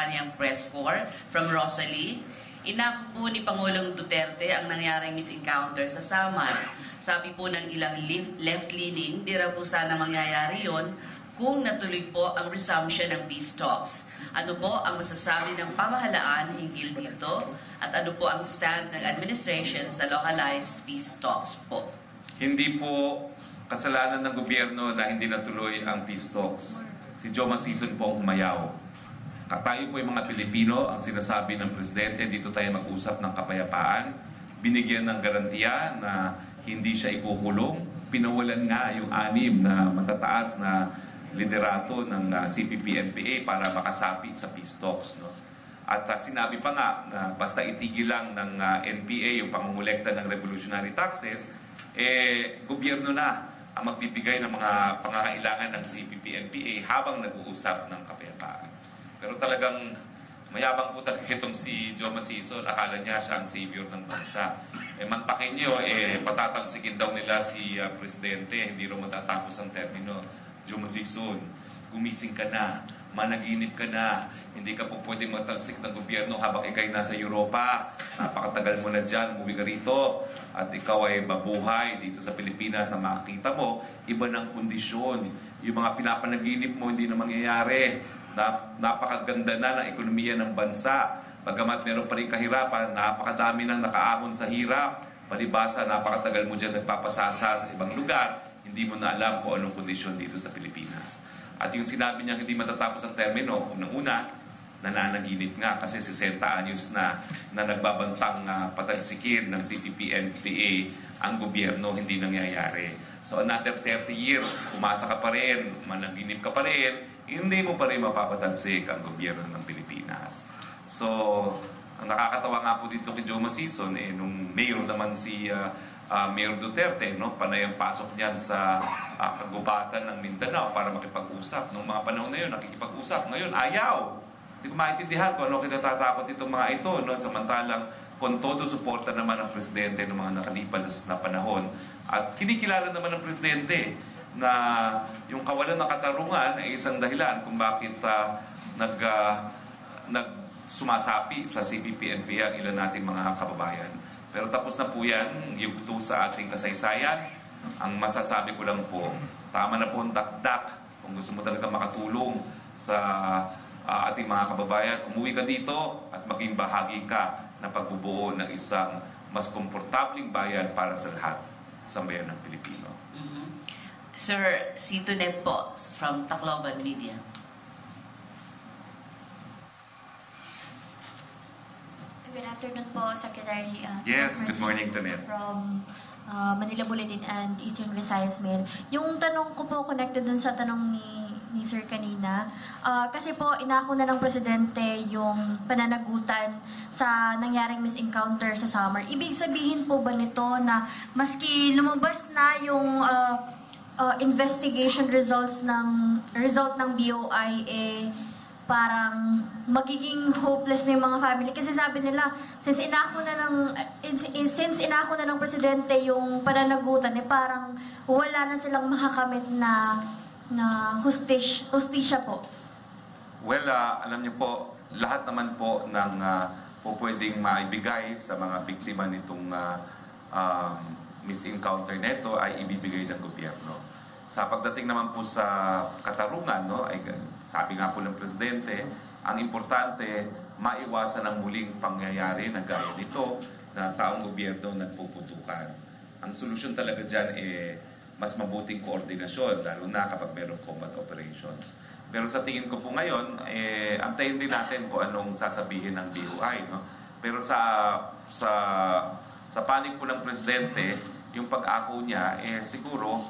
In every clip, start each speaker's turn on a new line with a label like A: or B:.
A: kanyang press corps from Rosalie. Inako po ni Pangulong Duterte ang nangyaring misencounter sa Samar. Sabi po ng ilang left-leaning, di raw po sana mangyayari yon kung natuloy po ang resumption ng peace talks. Ano po ang masasabi ng pamahalaan hinggil dito at ano po ang stand ng administration sa localized peace talks po?
B: Hindi po kasalanan ng gobyerno na hindi natuloy ang peace talks. Si Maasin po ang humayaw. Tayo po yung mga Pilipino, ang sinasabi ng Presidente, dito tayo mag-usap ng kapayapaan. Binigyan ng garantiya na hindi siya ikukulong. Pinawalan nga yung 6 na matataas na liderato ng CPP-NPA para makasapi sa peace talks. No? At sinabi pa nga na basta itigil lang ng NPA yung pangungulekta ng revolutionary taxes, gobyerno na ang magbibigay ng mga pangangailangan ng CPP-NPA habang nag-uusap ng kapayapaan. Pero talagang mayabang po talaga itong si Maasin. Akala niya siya ang savior ng bansa. Mantakin niyo, patatalsikin daw nila si Presidente, hindi rin matatapos ang termino. Maasin, gumising ka na, managinip ka na, hindi ka po pwedeng matalsik ng gobyerno habang ikay nasa Europa. Napakatagal mo na dyan, umuwi ka rito, at ikaw ay mabuhay dito sa Pilipinas. Ang makikita mo, iba ng kondisyon. Yung mga pinapanaginip mo hindi na mangyayari. Napakaganda na ng ekonomiya ng bansa. Bagamat meron pa rin kahirapan, napakadami nang nakaahon sa hirap. Palibasa, napakatagal mo dyan nagpapasasa sa ibang lugar, hindi mo na alam kung anong kondisyon dito sa Pilipinas. At yung sinabi niya hindi matatapos ang termino, unang-una, nananaginip nga kasi 60 anyos na nagbabantang patalsikin ng CPP-NPA ang gobyerno, hindi nangyayari. So another 30 years, umasa ka pa rin, managinip ka pa rin, hindi mo pa rin mapapatalsik ang gobyerno ng Pilipinas. So, ang nakakatawa nga po dito kay Maasin, nung mayor naman si Mayor Duterte, no, panay ang pasok niyan sa kagubatan ng Mindanao para makipag-usap. Noong mga panahon na yun, nakikipag-usap. Ngayon, ayaw. Hindi ko maintindihan kung ano kinatatakot itong mga ito. No? Samantalang, kung todo suporta naman ang Presidente ng mga nakalipas na panahon. At kinikilala naman ng Presidente na yung kawalan ng katarungan ay isang dahilan kung bakit sumasapi sa CPP-NPA ang ilan nating mga kababayan. Pero tapos na po yan, yung ito sa ating kasaysayan. Ang masasabi ko lang po, tama na po ang dakdak. Kung gusto mo talaga makatulong sa ating mga kababayan, umuwi ka dito at maging bahagi ka ng pagbubuo ng isang mas komportabling bayan para sa lahat sa bayan ng Pilipino.
A: Sir Situnet po from Tacloban Media.
C: Good afternoon po, Secretary.
B: Yes, good morning, Tunet.
C: From Manila Bulletin and Eastern Visayas Mail. Yung tanong ko po, connected dun sa tanong ni Sir kanina. Kasi po, inako na ng Presidente yung pananagutan sa nangyaring misencounter sa Samar. Ibig sabihin po ba nito na maski lumabas na yung investigation result ng BOI, parang magiging hopeless na yung mga family kasi sabi nila since inako na ng Presidente yung pananagutan, parang wala na silang makakamit na hustisya po.
B: Well, alam niyo po, lahat naman po ng pwedeng maibigay sa mga biktima nitong misencounter neto ay ibibigay ng gobyerno. Sa pagdating naman po sa katarungan, no, ay sabi nga po ng Presidente, ang importante, maiwasan ang muling pangyayari na gaya nito na taong gobyerno nagpuputukan. Ang solusyon talaga dyan mas mabuting koordinasyon, lalo na kapag mayroong combat operations. Pero sa tingin ko po ngayon, antayin din natin kung anong sasabihin ng BOI. No? Pero sa panig po ng Presidente, yung pag-ako niya, siguro,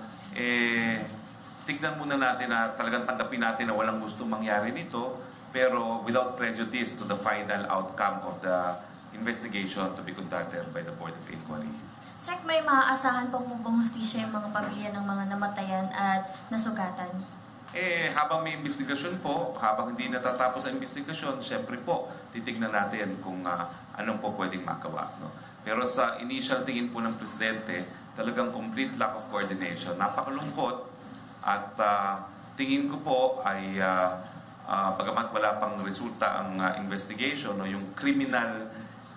B: tignan muna natin na talagang tanggapin natin na walang gustong mangyari nito, pero without prejudice to the final outcome of the investigation to be conducted by the Board of Inquiry.
C: Sek, may maaasahan pa po bang hustisya yung mga pamilya ng mga namatayan at nasugatan?
B: Habang may investigasyon po, habang hindi natatapos ang investigasyon, syempre po, titignan natin kung anong po pwedeng magawa. No? Pero sa initial tingin po ng Presidente, talagang complete lack of coordination. Napakalungkot at tingin ko po ay Bagamat wala pang resulta ang investigation, no, yung criminal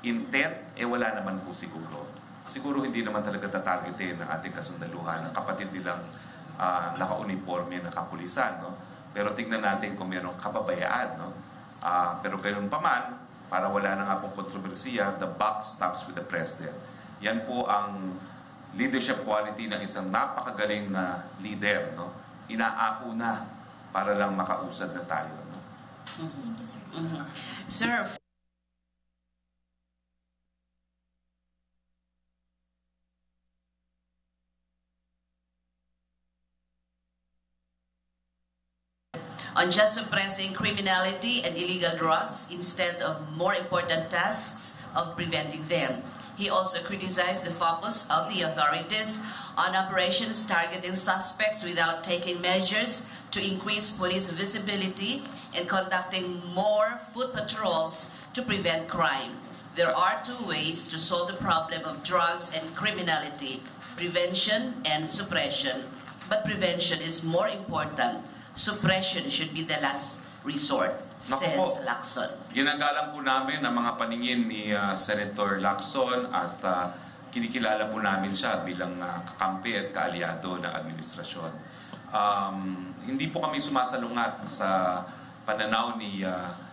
B: intent, wala naman po siguro. Siguro hindi naman talaga tatargetin ng ating kasundaluhan, ng kapatid nilang naka-uniforme na kapulisan. No? Pero tingnan natin kung mayroong kapabayaan. No? Pero ganoon pa man, para wala na nga pong kontrobersiya, the buck stops with the president. Yan po ang leadership quality ng isang napakagaling na leader. No? Inaako na para lang makausad na tayo. No?
C: Thank you, sir.
A: Sir, on just suppressing criminality and illegal drugs instead of more important tasks of preventing them. He also criticized the focus of the authorities on operations targeting suspects without taking measures to increase police visibility and conducting more foot patrols to prevent crime. There are two ways to solve the problem of drugs and criminality: prevention and suppression. But prevention is more important. Suppression should be the last resort, says Lacson.
B: Ginagalang po namin ang mga paningin ni Senator Lacson at kinikilala po namin siya bilang kakampi at kaalyado ng administrasyon. Hindi po kami sumasalungat sa pananaw ni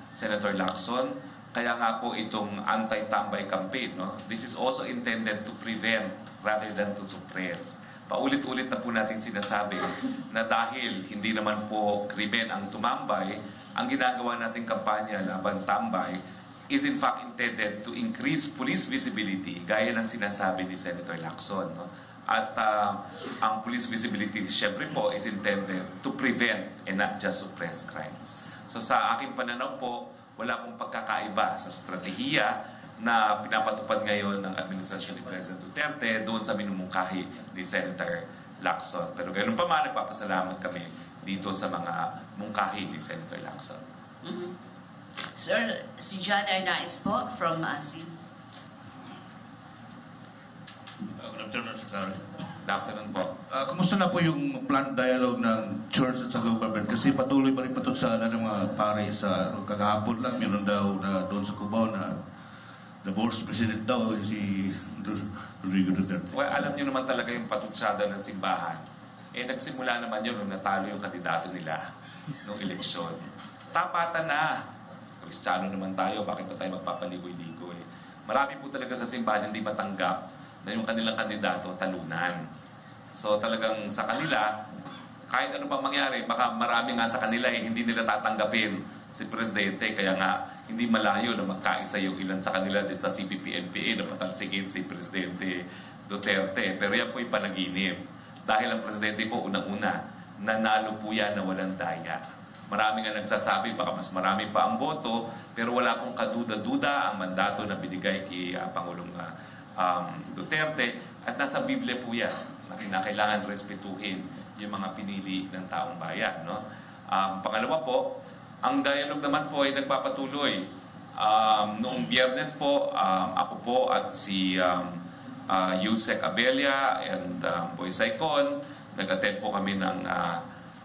B: Senator Lacson, kaya nga po itong anti-tambay campaign. No? This is also intended to prevent rather than to suppress. Paulit-ulit na po natin sinasabi na dahil hindi naman po krimen ang tumambay, ang ginagawa nating kampanya laban tambay is in fact intended to increase police visibility, gaya ng sinasabi ni Senator Lacson. No? At ang police visibility, syempre po, is intended to prevent and not just suppress crimes. So sa aking pananaw po, wala pong pagkakaiba sa strategiya na pinapatupad ngayon ng administrasyon ni President Duterte doon sa minumungkahi ni Senator Lacson. Pero ganoon pa man, nagpapasalamat kami dito sa mga mungkahi ni Senator Lacson.
A: Sir, si John Arnaiz po from Maasin.
D: Good afternoon, Secretary.
B: Good afternoon po.
D: Kumusta na po yung planned dialogue ng church at sa government? Kasi patuloy pa rin patutsada ng mga pare sa kagahapon lang. Meron daw na doon sa Cubao na divorce president daw si Rodrigo Duterte.
B: Well, alam niyo naman talaga yung patutsada ng simbahan. Nagsimula naman yun nung natalo yung kandidato nila nung eleksyon. Tapatan na. Kristiyano naman tayo, bakit pa tayo magpapaligoy-ligoy? Marami po talaga sa simbahan hindi matanggap na yung kanilang kandidato talunan. So talagang sa kanila, kahit ano pang mangyari, baka marami nga sa kanila hindi nila tatanggapin si Presidente. Kaya nga, hindi malayo na magkaisa yung ilan sa kanila dyan sa CPP-NPA na patalsikin si Presidente Duterte. Pero yan po yung panaginip. Dahil ang Presidente po unang-una, nanalo po yan na walang daya. Marami nga nagsasabi, baka mas marami pa ang boto, pero wala pong kaduda-duda ang mandato na binigay kay Pangulong Duterte. At nasa Biblia po yan, na kinakailangan respetuhin yung mga pinili ng taong bayan. No? Pangalawa po, ang dialogue naman po ay nagpapatuloy. Noong Biyernes po, ako po at si Yusek Abella and Boy Saicon, nag-attend po kami ng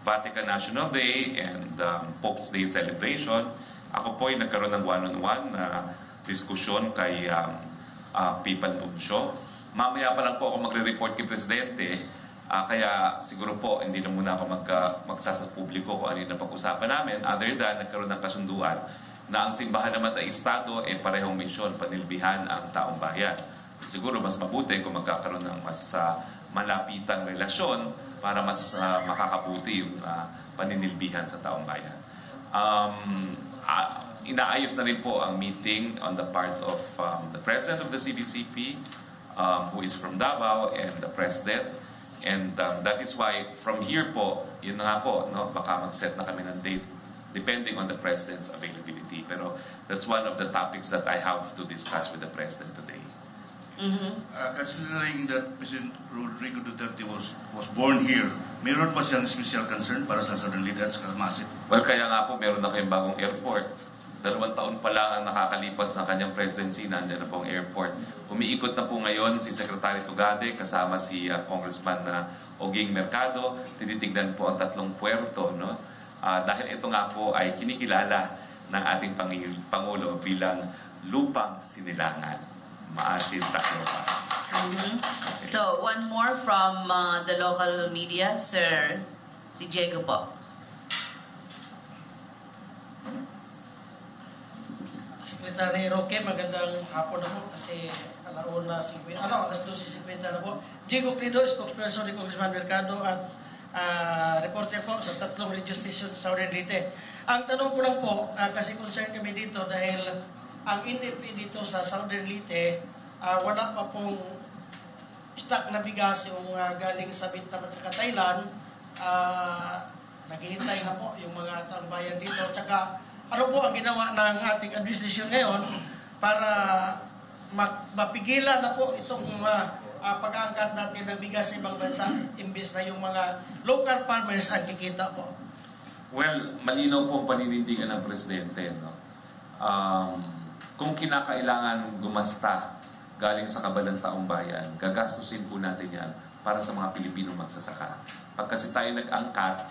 B: Vatican National Day and Pope's Day celebration. Ako po ay nagkaroon ng one-on-one na diskusyon kay Papal Nuncio. Mamaya pa lang po ako magre-report kay Presidente. Kaya siguro po, hindi na muna ako magsasa publiko kung ano yung napag-usapan namin, other than nagkaroon ng kasunduan na ang simbahan naman ay Estado parehong misyon, panilbihan ang taong bayan. Siguro mas mabuti kung magkakaroon ng mas malapitang relasyon para mas makakabuti yung paninilbihan sa taong bayan. Inaayos na rin po ang meeting on the part of the President of the CBCP, who is from Davao, and the President. And that is why from here po, yun na nga po, no, baka mag-set na kami ng date depending on the President's availability. Pero that's one of the topics that I have to discuss with the President today.
D: Considering that President Rodrigo Duterte was born here, meron ba siyang special concern para sa Southern Leyte at sa Maasin?
B: Well, kaya nga po, meron na kayong bagong airport. 2 taon pa lang ang nakakalipas ng kanyang presidency, nandiyan na po ang airport. Umiikot na po ngayon si Secretary Tugade kasama si Congressman Oging Mercado. Tinitignan po ang 3 puerto, no? dahil ito nga po ay kinikilala ng ating Pangulo bilang lupang sinilangan. Maasin Tacloban.
A: So, one more from the local media, Sir. Si Diego po.
E: Secretary Roque, magandang hapon na po kasi alas 12:50 na po. Diego Clido, spokesperson ni Congressman Mercado at reporter po sa 3 radio station sa Southern Leyte. Ang tanong ko lang po, kasi concern kami dito dahil ang NFP dito sa Southern Leyte, wala pa pong stock na bigas yung galing sa Vietnam at saka Thailand. Naghihintay na po yung mga taong bayan dito. Tsaka ano po ang ginawa ng ating administrasyon ngayon para mapigilan na po itong pag-aangkat natin ng bigas sa ibang bansa imbes na yung mga local farmers ang kikita po?
B: Well, malinaw po ang paninindigan ng Presidente. No? Kung kinakailangan gumasta galing sa kabalang taong bayan, gagastusin po natin yan para sa mga Pilipinong magsasaka. Pag kasi tayo nag-angkat,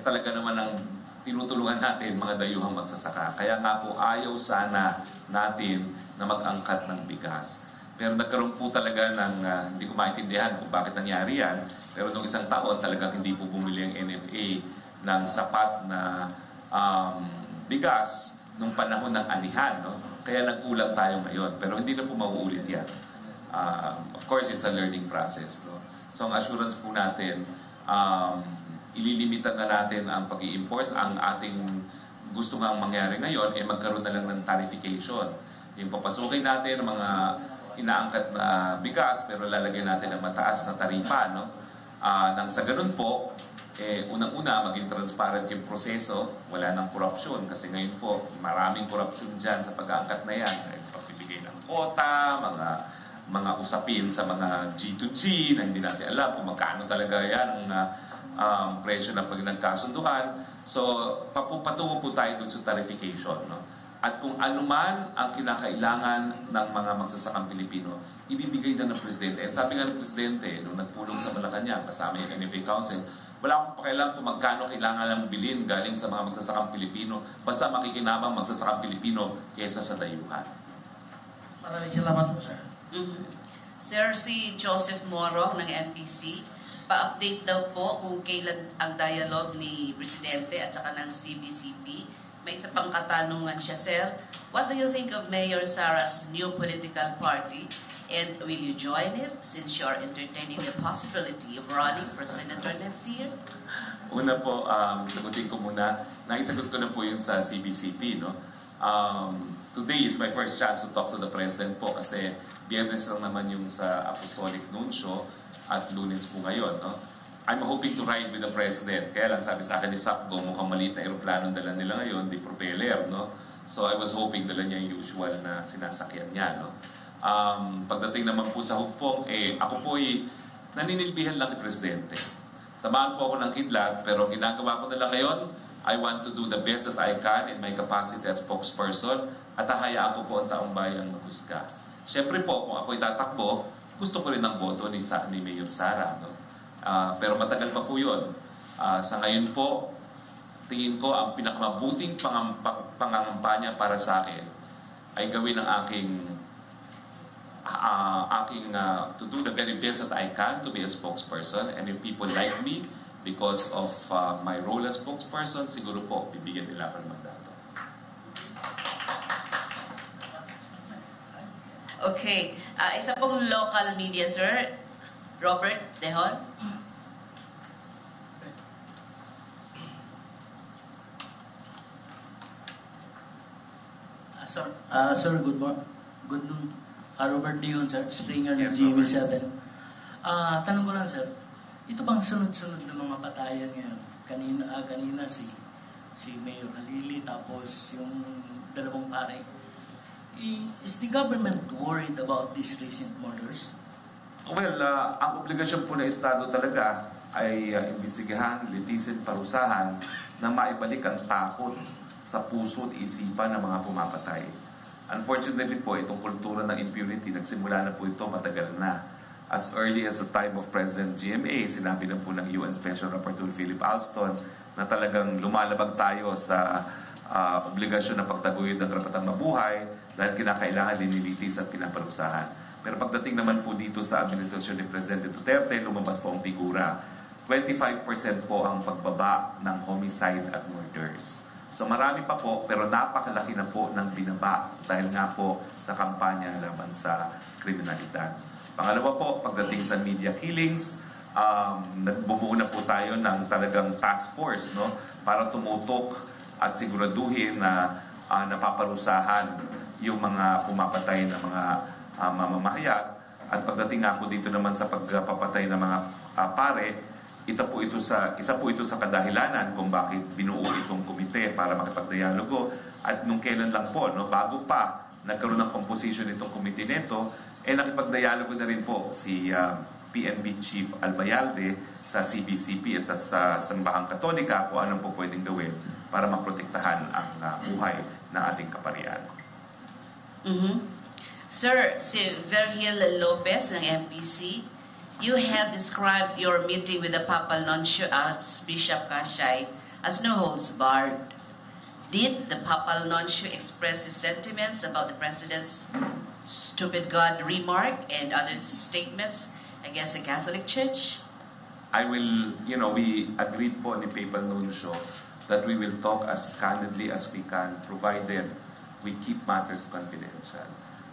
B: talaga naman ang tinutulungan natin mga dayuhang magsasaka. Kaya nga po ayaw sana natin na mag-angkat ng bigas. Pero nagkaroon po talaga ng, hindi ko maintindihan kung bakit nangyari yan, pero nung isang taon talagang hindi po bumili ang NFA ng sapat na bigas nung panahon ng anihan. No? Kaya nagkulang tayo ngayon. Pero hindi na po mauulit yan. Of course, it's a learning process. No? So ang assurance po natin, ililimitan na natin ang pag-i-import. Ang ating gusto nga mangyari ngayon ay magkaroon na lang ng tarification. Yung papasukin natin ang mga inaangkat na bigas pero lalagyan natin ng mataas na taripa. No? Nang sa ganun po, unang-una maging transparent yung proseso, wala nang korupsyon. Kasi ngayon po, maraming korupsyon dyan sa pag-aangkat na yan. Pagbibigay ng kota, mga usapin sa mga G2G na hindi natin alam kung magkano talaga yan presyo na pag nagkasunduan. So, patungo po tayo dun sa tarification. No? At kung anuman ang kinakailangan ng mga magsasakang Pilipino, ibibigay na ng Presidente. At sabi nga ng Presidente, nung nagpulong sa Malacanang, kasama yung NFA Council, wala akong pakialam kung magkano kailangan lang bilhin galing sa mga magsasakang Pilipino, basta makikinabang magsasakang Pilipino kaysa sa dayuhan.
E: Maraming salamat po, sir.
A: Sir, si Joseph Morong ng MPC, pa-update daw po kung kailan ang dialogue ni Presidente at saka ng CBCP. May isa pang katanungan siya, sir. What do you think of Mayor Sara's new political party? And will you join it since you're entertaining the possibility of running for senator next year?
B: Una po, sagutin ko muna. Naisagot ko na po yun sa CBCP. No? Today is my first chance to talk to the President po kasi Biyernes lang naman yung sa Apostolic Nuncio at Lunes po ngayon. No? I'm hoping to ride with the President. Kaya lang sabi sa akin ni Sapgo, mukhang maliit na aeroplano dala nila ngayon, di propeller. No? So I was hoping dala niya yung usual na sinasakyan niya. No? Pagdating naman po sa hugpong, ako po naninilbihan lang ni Presidente. Tamaan po ako ng kidlat, pero ginagawa ko na lang ngayon, I want to do the best that I can in my capacity as spokesperson at hahayaan ko po ang taong bayang maghusga. Siyempre po, kung ako'y tatakbo, gusto ko rin ng boto ni Mayor Sara. No? Pero matagal pa po yun. Sa ngayon po, tingin ko ang pinakamabuting pangangampanya para sa akin ay gawin ang to do the very best that I can to be a spokesperson. And if people like me because of my role as spokesperson, siguro po, bibigyan nila ako ng mandato.
A: Okay. Isa pong local media, sir. Robert Dehon.
F: Sir, good morning. Good noon. Robert Dehon, sir. Stringer ng
D: Yes,
F: GMA7. Tanong ko lang, sir. Ito bang sunod-sunod na mga patayan ngayon? Kanina si Mayor Halili, tapos yung dalawang pare. Is the government worried about these recent murders?
B: Well, ang obligasyon po ng Estado talaga ay imbestigahan, litisin, parusahan na maibalik ang takot sa puso at isipan ng mga pumapatay. Unfortunately po, itong kultura ng impunity, nagsimula na po ito matagal na. As early as the time of President GMA, sinabi na po ng UN Special Rapporteur Philip Alston na talagang lumalabag tayo sa obligasyon na pagtaguyod ng karapatang mabuhay dahil kinakailangan linilitis at pinaparusahan. Pero pagdating naman po dito sa administrasyon ni Presidente Duterte, lumabas po ang figura. 25% po ang pagbaba ng homicide at murders. So marami pa po, pero napakalaki na po ng binaba dahil nga po sa kampanya laban sa kriminalidad. Pangalawa po, pagdating sa media killings, nagbubuo na po tayo ng talagang task force, no, para tumutok at siguraduhin na napaparusahan yung mga pumapatay na mga mamamahayag. At pagdating nga po dito naman sa pagpapatay ng mga pare, isa po ito sa kadahilanan kung bakit binuo itong komite para makipagdialogo. At nung kailan lang po, no, bago pa nagkaroon ng composition itong komite nito, nakipagdialogo na rin po si PNP Chief Albayalde sa CBCP at sa Sambahang Katolika kung anong po pwedeng gawin para maprotektahan ang buhay ng ating kaparian.
A: Sir, si Virgil Lopez ng MPC, you have described your meeting with the Papal Nuncio Archbishop Kashay as no holds barred. Did the Papal Nuncio express his sentiments about the President's stupid God remark and other statements against the Catholic Church?
B: We agreed po ni Papal Nuncio that we will talk as candidly as we can, provided we keep matters confidential.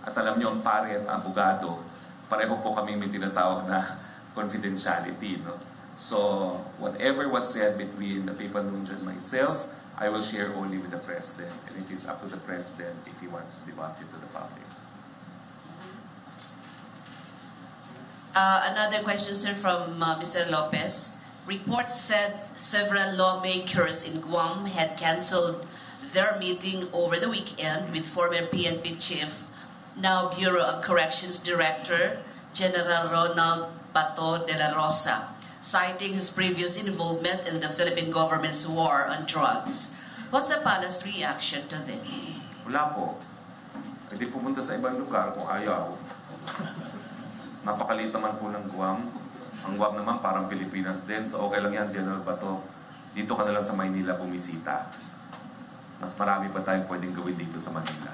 B: At alam niyo, ang pare at abogado, pareho po kami may tinatawag na confidentiality. No? So, whatever was said between the Papal Nuncio and myself, I will share only with the President. And it is up to the President if he wants to divulge it to the public.
A: Another question, sir, from Mr. Lopez. Reports said several lawmakers in Guam had canceled their meeting over the weekend with former PNP Chief, now Bureau of Corrections Director, General Ronald Bato de la Rosa, citing his previous involvement in the Philippine government's war on drugs. What's the palace reaction to this?
B: Wala po. Hindi pumunta sa ibang lugar kung ayaw. Napakaliit naman po ng Guam. Ang Guam naman parang Pilipinas din. So okay lang yan, General Bato. Dito ka na lang sa Maynila bumisita. Mas marami pa tayong pwedeng gawin dito sa Manila.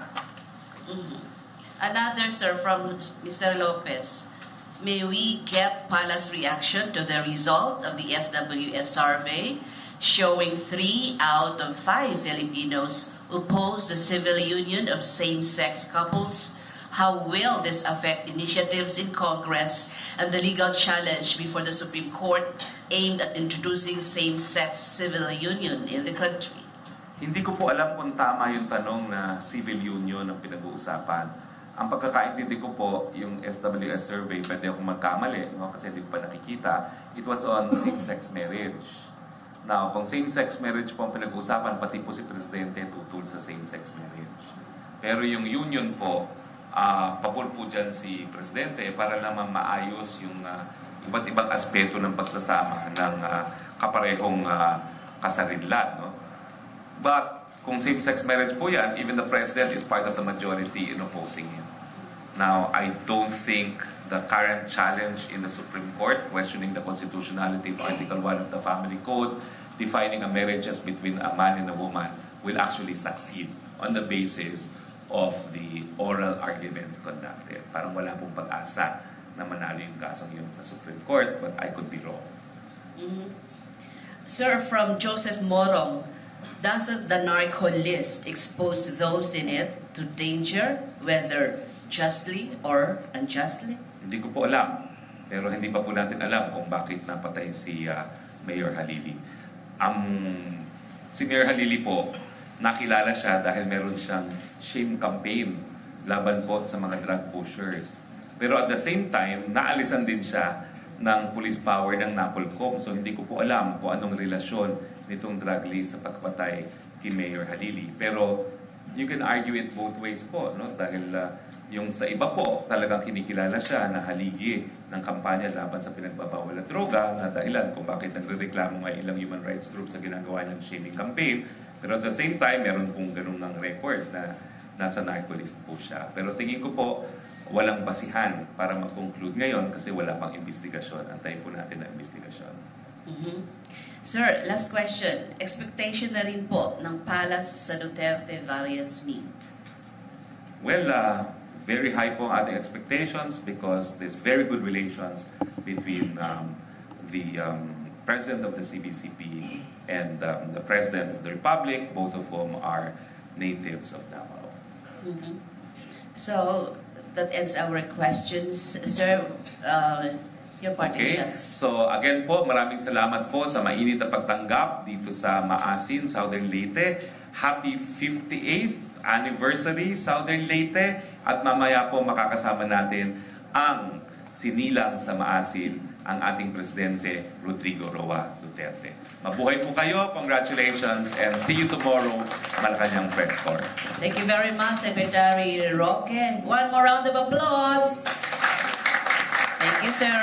A: Another, sir, from Mr. Lopez. May we get Palace reaction to the result of the SWS survey showing 3 out of 5 Filipinos oppose the civil union of same-sex couples? How will this affect initiatives in Congress and the legal challenge before the Supreme Court aimed at introducing same-sex civil union in the country?
B: Hindi ko po alam kung tama yung tanong na civil union ang pinag-uusapan. Ang pagkakaintindi ko po, yung SWS survey, pwede akong magkamali, no? Kasi hindi ko pa nakikita, it was on same-sex marriage. Now, kung same-sex marriage po ang pinag-uusapan, pati po si Presidente tutul sa same-sex marriage. Pero yung union po, pabor po dyan si Presidente para naman maayos yung iba't ibang aspeto ng pagsasama ng kaparehong kasarinlan. No? But kung same-sex marriage po yan, even the President is part of the majority in opposing it. Now, I don't think the current challenge in the Supreme Court, questioning the constitutionality of Article 1 of the Family Code, defining a marriages between a man and a woman, will actually succeed on the basis of the oral arguments conducted. Parang wala pong pag-asa na manalo yung kasong yun sa Supreme Court, but I could be wrong.
A: Sir, from Joseph Morong, doesn't the narco list expose those in it to danger, whether justly or unjustly?
B: Hindi ko po alam, pero hindi pa po natin alam kung bakit napatay si Mayor Halili. Si Mayor Halili po, nakilala siya dahil meron siyang shame campaign laban po sa mga drug pushers. Pero at the same time, naalisan din siya ng police power ng NAPOLCOM. So hindi ko po alam kung anong relasyon nitong drug list sa pagpatay kay Mayor Halili. Pero you can argue it both ways po, no? Dahil yung sa iba po, talagang kinikilala siya na haligi ng kampanya laban sa pinagbabawal at droga na dahilan kung bakit nagrereklamo nga ilang human rights groups sa ginagawa ng shaming campaign. Pero at the same time, meron pong ganun ng record na nasa narco list po siya. Pero tingin ko po, walang basihan para mag-conclude ngayon kasi wala pang investigasyon. Antayin po natin ang investigasyon.
A: Sir, last question. Expectation na rin po ng Palace sa Duterte Valles meet.
B: Well, very high po ang ating expectations because there's very good relations between the President of the CBCP and the President of the Republic, both of whom are natives of Davao.
A: Mhm. So, that ends our questions. Sir, your parting
B: Okay,
A: shots.
B: so again po, maraming salamat po sa mainit na pagtanggap dito sa Maasin, Southern Leyte. Happy 58th anniversary, Southern Leyte. At mamaya po makakasama natin ang sinilang sa Maasin, ang ating Presidente Rodrigo Roa Duterte. Mabuhay po kayo, congratulations, and see you tomorrow, Malacanang Press Corps.
A: Thank you very much, Secretary Roque. One more round of applause. Thank you, sir.